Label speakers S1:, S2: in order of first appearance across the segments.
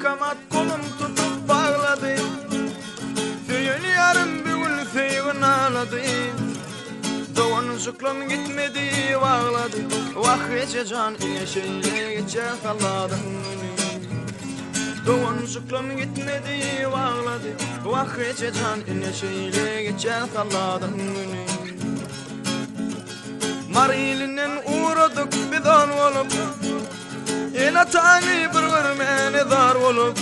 S1: kamat kolum tutup bağladı. Düğün yarım bir gül feygin ağladı. Doğan şıklım gitmedi bağladı. Vah gece can ineşeyle geçer kaladın. Doğan şıklım gitmedi bağladı. Vah gece can ineşeyle geçer kaladın. Marilinin uğradık bir dan olup, ela tani bir görmeni dar olup,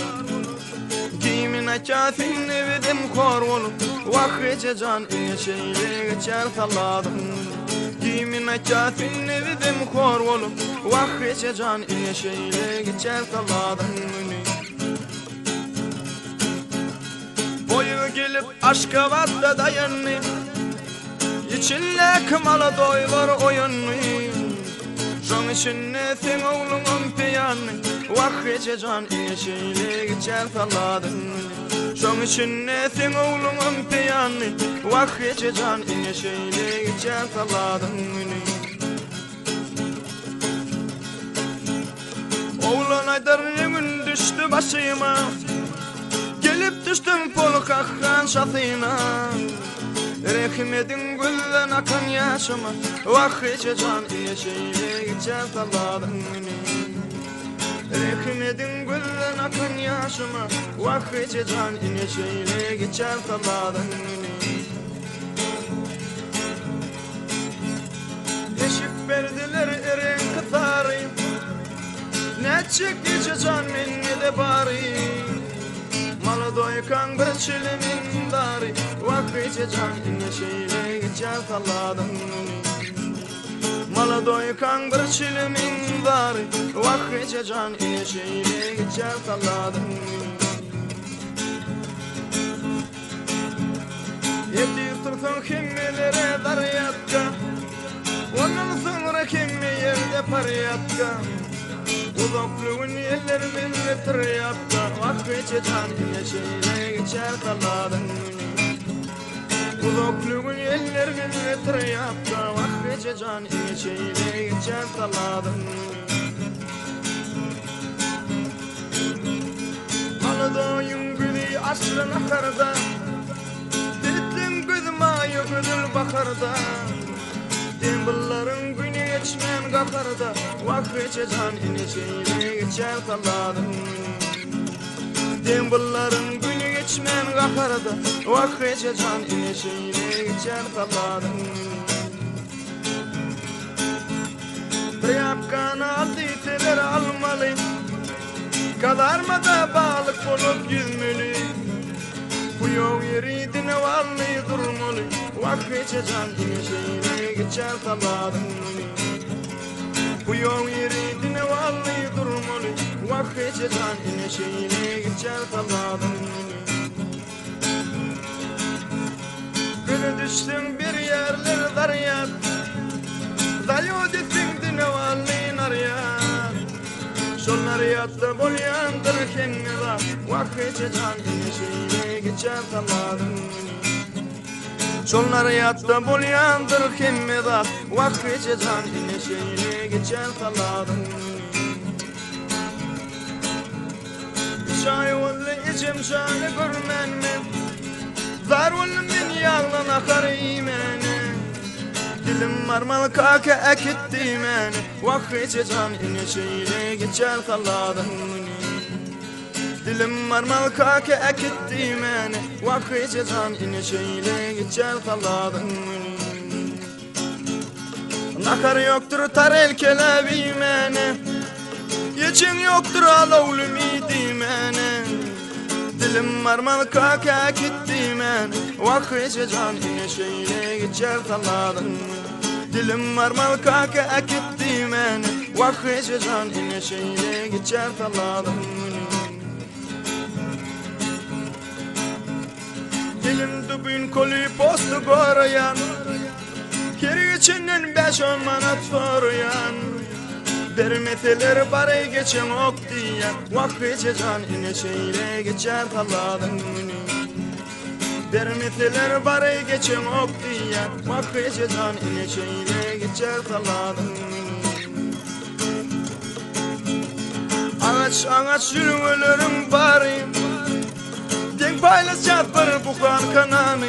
S1: kimin açafin evidim kor olup, vah gece can ineşeyle geçer kaladın. Kimin açafin evidim kor olup, vah gece can ineşeyle geçer kaladın. Boyu gelip Aşkabat'ta dayandı, İçinle kımalı doylar oyunlu. Şun içinle sen oğlunun piyanı. Vah gece can ineşeyle geçer kaladın. Şun içinle sen oğlunun piyanı. Vah gece can ineşeyle geçer kaladın. Oğlan aydarın düştü başıma, gelip düştüm polkakkan şatına. Rehmedin gülden akan yaşıma, vah gece can ineşeyle geçer kaladın. Rehmedin gülden akan yaşıma, vah gece can ineşeyle geçer kaladın. Eşik verdiler eren kıtarı, ne çek gece can minni de bari. Malı doykan bir çilimin dari, vah gece can ineşeyle geçer kaladın. Malı doykan bir çilimin dari, vah gece can ineşeyle geçer kaladın. Yetirtirsin kimmelere daryatka, ondan sonra kimi yerde paryatka. Uzaklığın yerler millettir yaptı, vah gece can ineşeyle geçer kaladın. Uzaklığın yerler millettir yaptı, vah gece can ineşeyle geçer kaladın. Alıdayın gülü asrın akarda, dittin gözüm ayı gözül bakarda. Dembulların günü geçmen kakarda, vah gece can ineşeyle geçer kaladın. Dembulların günü geçmen kakarda, vah gece can ineşeyle geçer kaladın. Bir yapkanı aldı iteler almalı, kalarmada balık bulup yüzmeli. Bu yol yeri dine vallahi durmalı, vah gece can ineşeyle geçer kaladın. Bu yol yeri dine vallahi durmalı, vah gece can ineşeyle geçer kaladın. Gülü düştüm bir yerler daryat, dalyo desin dine vallahi naryat. Şollar yatta bolyandır kendine, vah gece can ineşeyle geçer kaladın. Şollar yatta bolyandır kendine, vah gece can ineşeyle geçer kaladın. Şay oldu içim şanı görmen mi, zar oldu min yağlan akar imeni. Dilim marmal kake ekitti meni, vah gece can ineşeyle geçer kaladın. Dilim marmal kake ekitti meni, vah gece can ineşeyle geçer kaladın. Nakar yoktur tarel kelebi meni, yeçin yoktur alavlu midi meni. Dilim marmal kake ekitti meni, vah gece can ineşeyle geçer kaladın. Dilim marmal kake ekitti meni, vah gece can ineşeyle geçer kaladın. Dilim dubin koli postu gorayan, keri içinden 5-10 manat soruyan. Vermeteler parayı geçen ok diyen, vah gece can ineşeyle geçer kaladın. Vermeteler parayı geçen ok diyen, vah gece can ineşeyle geçer kaladın. Ağaç yürülerim bari denk paylaşacak bir bukan kananı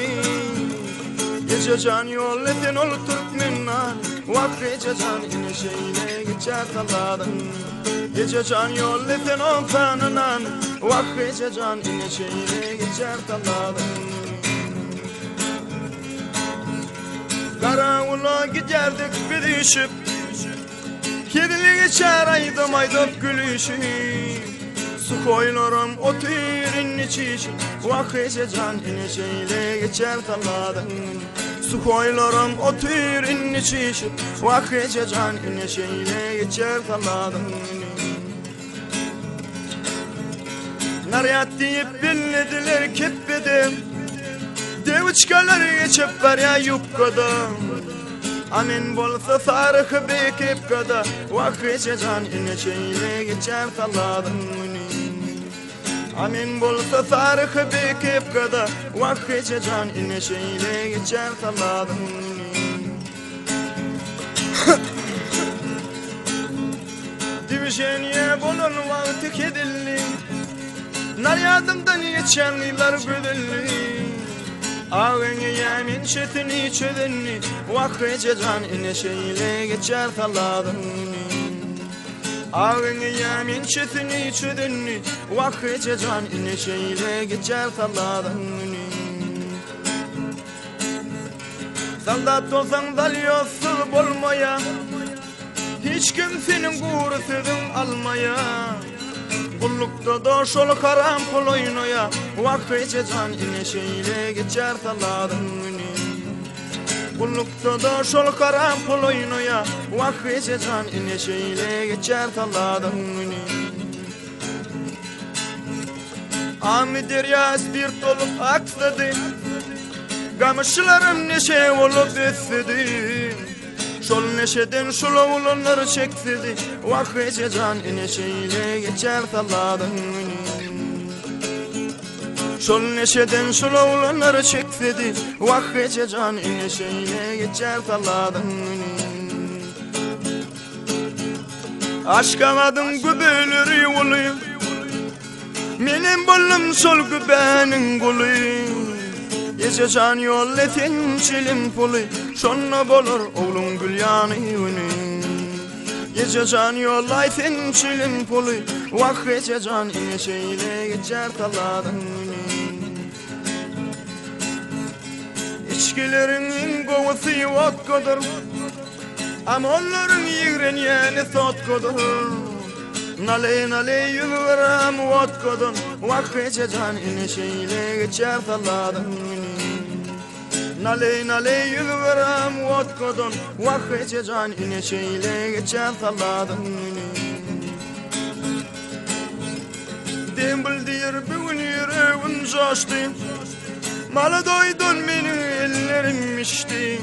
S1: gece can yol eten ol Türkmenler vakıca can yine şeyle geçer taladın gece can yol eten ol fananan vakıca can yine şeyle geçer taladın Karavula giderdik bir düşüp kedili geçer aydım aydıp gülüşü su koylarım oturun içişi vakıca can yine şeyle geçer taladın su koylarım oturun içişi vakıca can yine şeyle geçer taladın Naryat deyip billediler keppedim Deviçkalar geçip var ya yukkada Amin bolsa sarıkı bekip kada Vakıca can yine şeyle geçer taladın Amin bolsa sarıkı bekip kada Vakıca can yine şeyle geçer taladın Divişeniye bolun vakti kedilli Naryadımdan geçen yıllar güdülli Ağını yemin şetini çödünni Vakıca can yine şeyle geçer taladın Ağını yemin şetini çödünni Vakıca can yine şeyle geçer taladın Saldat olsan dalyosuz bolmaya Hiç kimsenin gurusudun almaya Kullukta da şol karam pul oynoya Vakıca can yine şeyle geçer taladın Kullukta da şol karam pul oynoya Vakıca can yine şeyle geçer taladın Ami deryas bir tolup aksadı Gamışlarım neşe olup ötsedi Şol neşeden şol oğlanları çektirdi Vakıca can yine şeyle geçer taladın Şol neşeden şol oğlanları çektirdi Vakıca can yine şeyle geçer taladın Aşkamadın gübelleri yolu Menin bollum şol gübenin gulu Gece can yol etin çilim pulu Şonna bolur oğlum gülyanı yünü Gece can yol etin çilim pulu Vakıca can yine şeyle geçer taladın İçkilerin kovusu vodkadır Ama onların yigren yeni sotkadır Nale nale yüzüverem vodkadan Vakıca can yine şeyle geçer taladın Nale nale yüzüverem vodkadan Vakıca can yine şeyle geçer taladın Dembul diyer bugün yüreğin coştu Malı doydun benim ellerim içti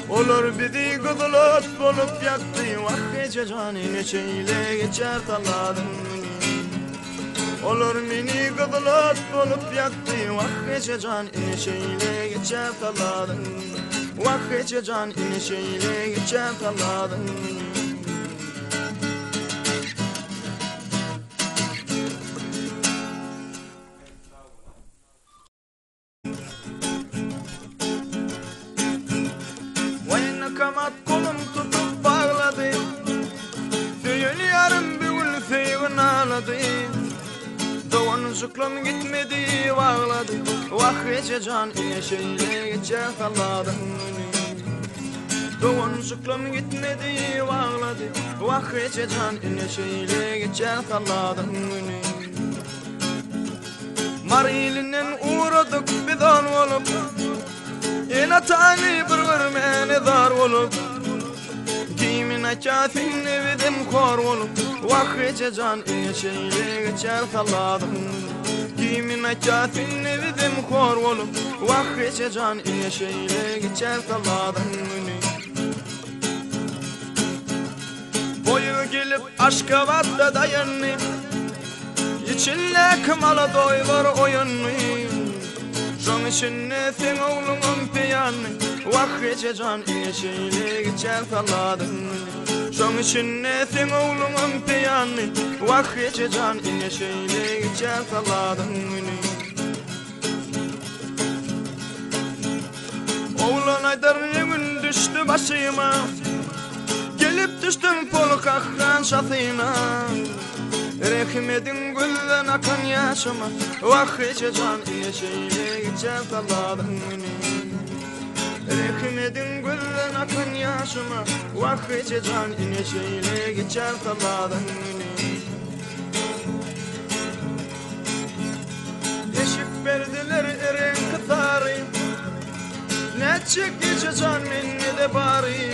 S1: Olur bizi kızılat bulup yaktı Vakıca can yine şeyle geçer taladın Olur beni kızılat bulup yaktı Vakıca can yine şeyle geçer taladın Vakıca can yine şeyle geçer taladın Kamat kolum tutup bağladı Söyün yarım bir gül sevin ağladı Doğan şıklım gitmedi bağladı Vakıca can yine şeyle geçer taladın Doğan şıklım gitmedi bağladı Vakıca can yine şeyle geçer taladın Marilinin uğradık bir dan olup Yine tani bir vermeni dar olup Kimin açatın evidim kor olup Vakıca can yine şeyle geçer taladın Kimin açatın evidim kor olup Vakıca can yine şeyle geçer taladın Boyu gelip Aşkabat'ta dayanlı İçinle kımala doylar oyunlu Şun içinne sen oğlunun piyanı Vakıca can yine şeyle geçer taladın Şoň için sen oğlum peýanny wagtça jan ine şeýle geçer saladyň meni. Oğlan aydar ýemin düşdü başyma, gelip düşdüm polkakdan şatyna. Rehmedin gülden akan ýaşyma, wagtça jan ine şeýle geçer saladyň meni. Rehmedin gülden akan ýaşyma, wagtça jan ine şeýle geçer saladyň meni. Eşik berdiler eren kıtary, neçe gece jan meni de bari.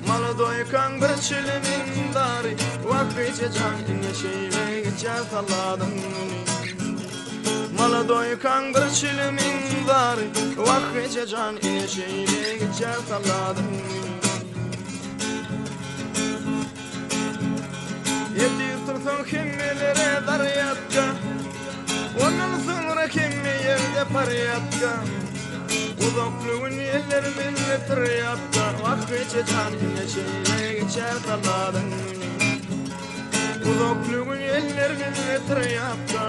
S1: Malı doykan bir çilimin dari, wagtça jan ine şeýle geçer saladyň meni. Malı doykan bir çilimin dari, wagtça jan ine şeýle geçer saladyň meni. Yetir tursun kimmelere daryatka, ondan sonra kimme yerde paryatka. Uzaklığın yerler millet rıyatta, wagtça jan ine şeýle geçer saladyň meni. Uzaklığın yerler millet rıyatta,